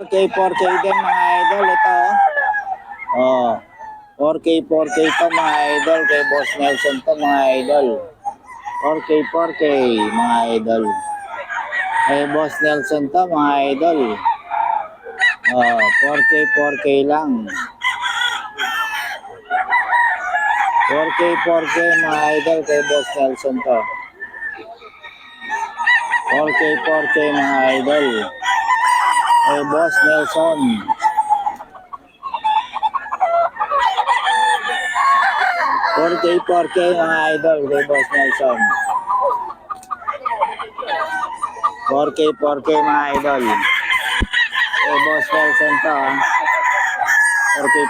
4K din mga idol. Ito. Oh. 4K to mga idol. Kay Boss Nelson to mga idol. 4K mga idol. Kay Boss Nelson to mga idol. Oh, 4K lang. 4K mga idol kay Boss Nelson to. 4K mga idol. Kay Boss Nelson. 4K mga idol kay Boss Nelson. 4K mga idol. Kay Boss Nelson to.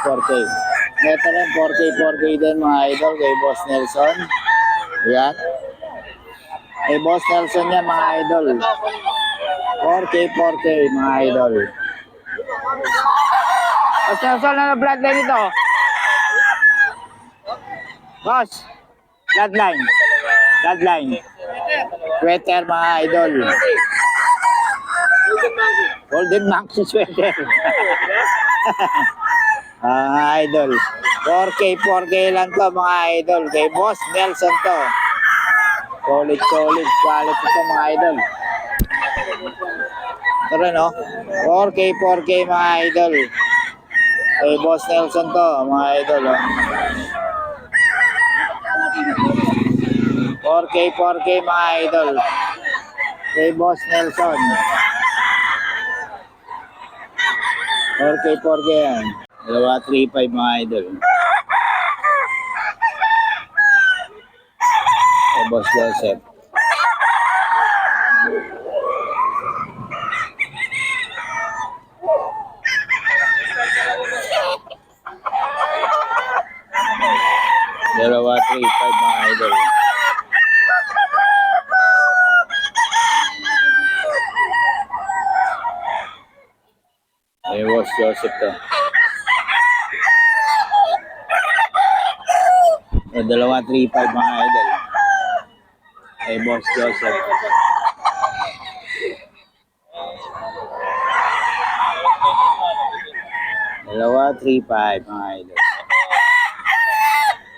4K. Ito rin 4K din mga idol kay Boss Nelson. Yan. Kay Boss Nelson yan mga idol. 4K mga idol. Boss Nelson, ano bloodline ito? Boss, bloodline. Sweater mga idol. Golden Monkey sweater. Idol. 4K lang to mga idol. Kay Boss Nelson to. Solid quality to mga idol. Ito rin oh. 4K mga idol. Kay Boss Nelson to mga idol oh. 4K mga idol. Kay Boss Nelson. 4K yan. 235 mga idol. Kay Boss Joseph. Dalawa 3-5 mga idol. Kay Boss Joseph to. Dalawa 3-5 mga idol. Kay Boss Joseph. Dalawa 3-5 mga idol.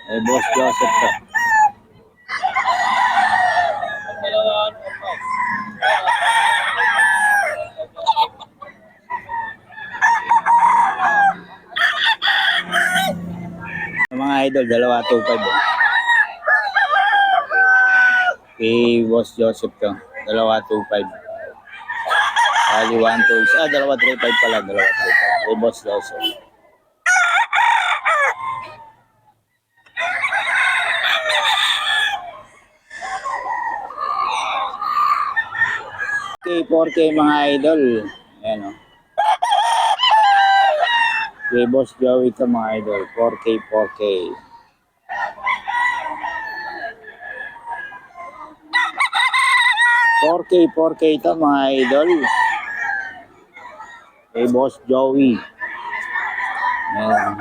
Kay Boss Joseph to. Mga idol, dalawa 2-5 eh. Kay Boss Joseph to. Dalawa 2-5. Ali 1-2. Dalawa 3-5 pala. Dalawa 3-5. Kay Boss Joseph. Kay 4K mga idol. Ayan o. Kay Boss Joey to mga idol. 4K. 4K to mga idol. Kay Boss Joey. Ayan.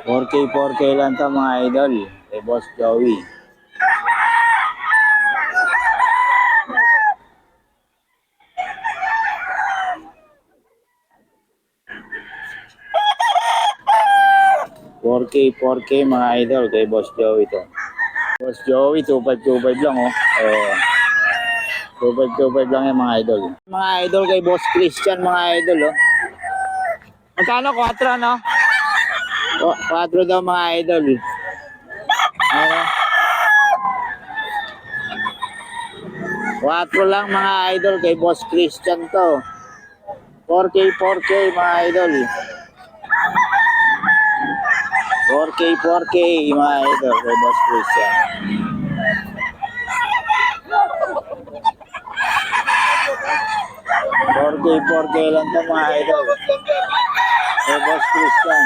4K lang to mga idol. Kay Boss Joey. Four K mga idol kay Boss Joey to. Boss Joey 2525 lang oh. 2525 lang yan mga idol. Mga idol kay Boss Christian mga idol oh. Magkano? 4 no? 4 daw mga idol. Ano? 4 lang mga idol kay Boss Christian to. 4K mga idol. 4K mga idol kay Boss Christian. 4K lang to mga idol. Kay Boss Christian.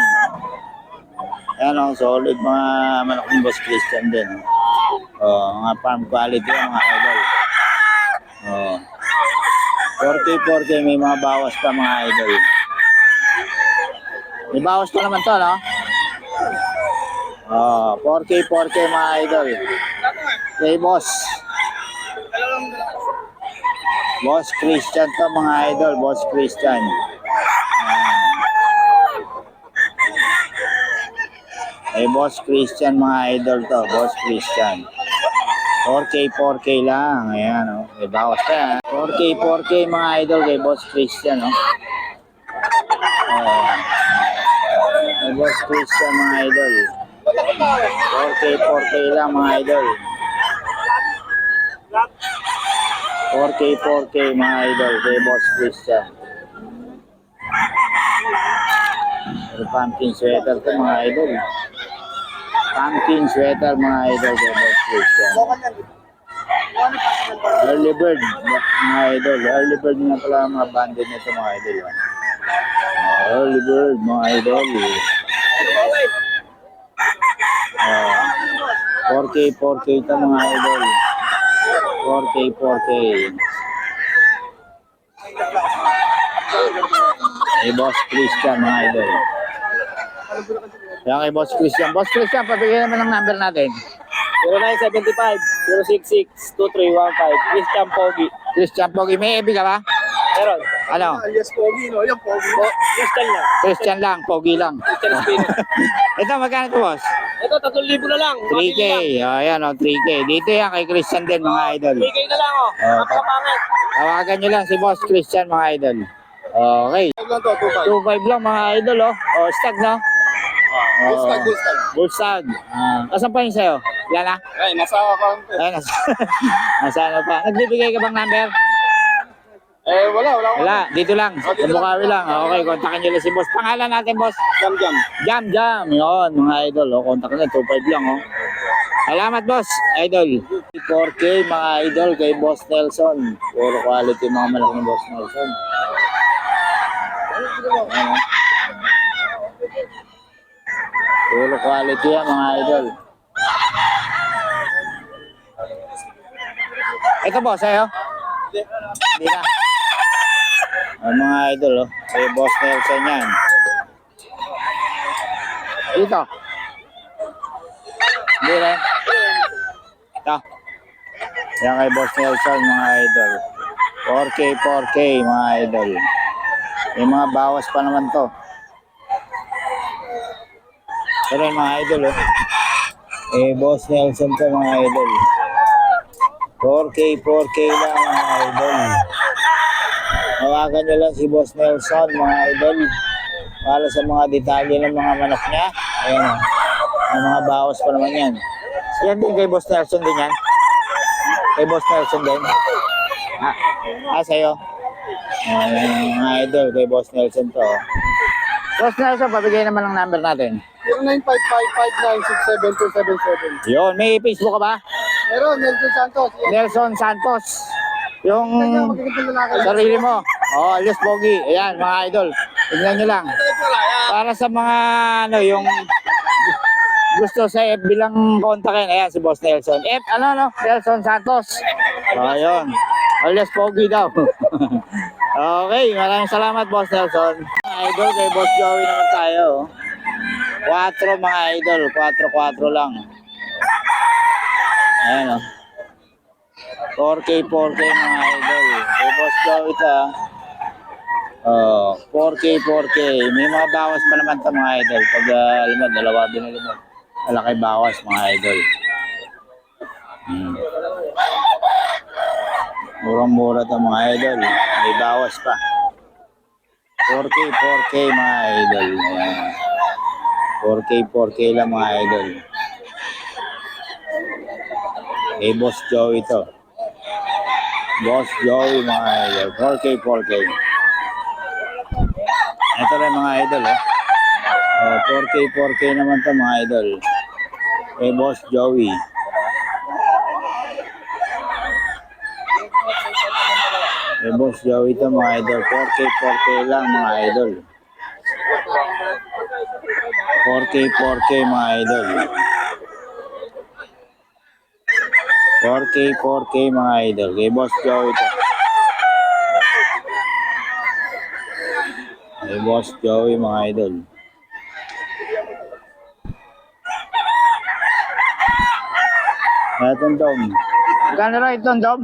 Ayan ang solid mga malaking Boss Christian din. Mga farm quality mga idol. 4K may mga bawas pa mga idol. May bawas pa naman to no? 4K mga idol. Kay Boss. Boss Christian to mga idol, Boss Christian. Boss Christian mga idol to, Boss Christian. 4K lang. Ayan, oh. May bawas pa yan. 4K mga idol kay Boss Christian, oh. May Boss Christian mga idol. 4K lang mga idol. 4K mga idol kay Boss Christian. Pumpkin sweater to mga idol. Pumpkin sweater mga idol kay Boss Christian. Early bird mga idol. Early bird na pala mga bandit nito mga idol. Early bird mga idol. 4K ito mga idol. 4K. Boss Christian mga idol. Kaya kay Boss Christian. Boss Christian, pabigyan naman ng number natin. 0975-066-2315. Christian Pogi. Christian Pogi, may EB ka ba? Meron. Ano? Yes, Pogi, no? Yung Pogi. Christian lang. Christian lang, Pogi lang. Christian Spino. Ito, magkano ito, boss? Ito, 3,000 na lang. 3K. Ayan, 3K. Dito yan kay Christian din, mga idol. 3K na lang, oh. Napakapangit. Tawagan nyo lang si Boss Christian, mga idol. Okay. 2.5 lang, mga idol, oh. Stag, no? Bullstag. Asan pa yun sa'yo? Yan na? Ay, nasa account. Ay, nasa ano pa? Nagbibigay ka bang number? Wala. Dito lang. Sa Bukawi lang. Okay, kontakin nyo lang si Boss. Pangalan natin, Boss? Jam. Yun, mga idol. Kontakin nyo, 2.5 lang, oh. Salamat, Boss. Idol. 4K, mga idol, kay Boss Nelson. Puro quality mga malaki ni Boss Nelson. Ayan, oh. Puro quality yan, mga idol. Ito, Boss, sa'yo? Hindi na. Mga idol, oh. Kay Boss Nelson yan. Dito. Hindi rin. Ito. Yan kay Boss Nelson, mga idol. 4K, mga idol. May mga bawas pa naman to. Pero yung mga idol, oh. Boss Nelson to, mga idol. 4K lang, mga idol. Tawagan nyo lang si Boss Nelson, mga idol. Para sa mga detalye ng mga manok niya. Ayan, oh. May mga bawas pa naman yan. Yan din kay Boss Nelson din yan. Kay Boss Nelson din. Sa'yo. Mga idol, kay Boss Nelson to. Boss Nelson, pabigay naman ang number natin. 0955-596-7277. Yun, may Facebook ka ba? Meron, Nelson Santos. Nelson Santos. Yung sarili mo. Alias Pogi. Ayan, mga idol. Tignan nyo lang. Para sa mga, yung gusto sa FB lang kontakin. Ayan, si Boss Nelson. Nelson Santos. Ayun. Alias Pogi daw. Okay, maraming salamat, Boss Nelson. Mga idol, kay Boss Joey naman tayo. 4 mga idol. 4 lang. Ayan, oh. 4K mga idol. Kay Boss Joey ito, 4K. May mga bawas pa naman ito, mga idol. Pag alam mo, dalawa binili mo. Malaki bawas, mga idol. Murang-mura ito, mga idol. May bawas pa. 4K mga idol. 4K lang, mga idol. Kay Boss Joey ito. Boss Joey, mga idol. 4K. Ito rin, mga idol, 4K naman ito, mga idol. Kay Boss Joey. Kay Boss Joey ito, mga idol. 4K lang, mga idol. 4K, mga idol. 4K, mga idol. Kay Boss Joey ito. Kay Boss Joey, mga idol. Itong dom. Magkano rin itong dom?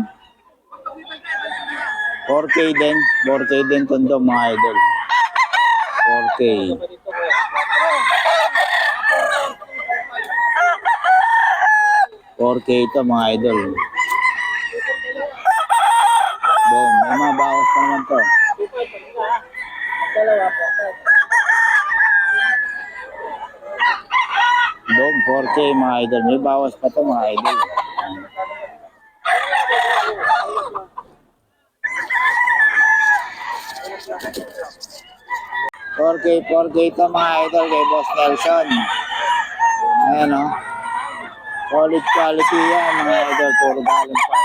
4K din. 4K din tondo mga idol. 4K. 4K ito mga idol. Boom. May mga bawas pa naman to. Dalawa po. Boom. 4K mga idol. May bawas pa to mga idol. 4K ito mga idol kay Boss Nelson. Ayan o. Quality yan mga idol. Puro galing pa.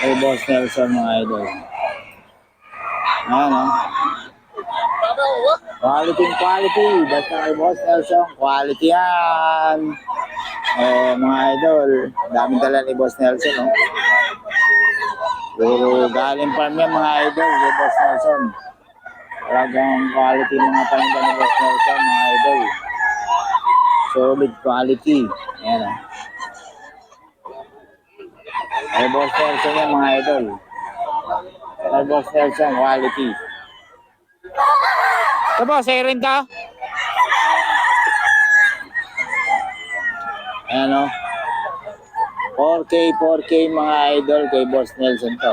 Kay Boss Nelson mga idol. Ayan o. Quality. Basta kay Boss Nelson, quality yan. Mga idol. Daming dala ni Boss Nelson o. Puro galing farm yan mga idol kay Boss Nelson. Talagang quality mga paninda ni Boss Nelson mga idol. Solid quality. Ayan o. Kay Boss Nelson yan mga idol. Kay Boss Nelson, quality. Ito po, sa'yo rin to? Ayan o. 4K mga idol kay Boss Nelson to.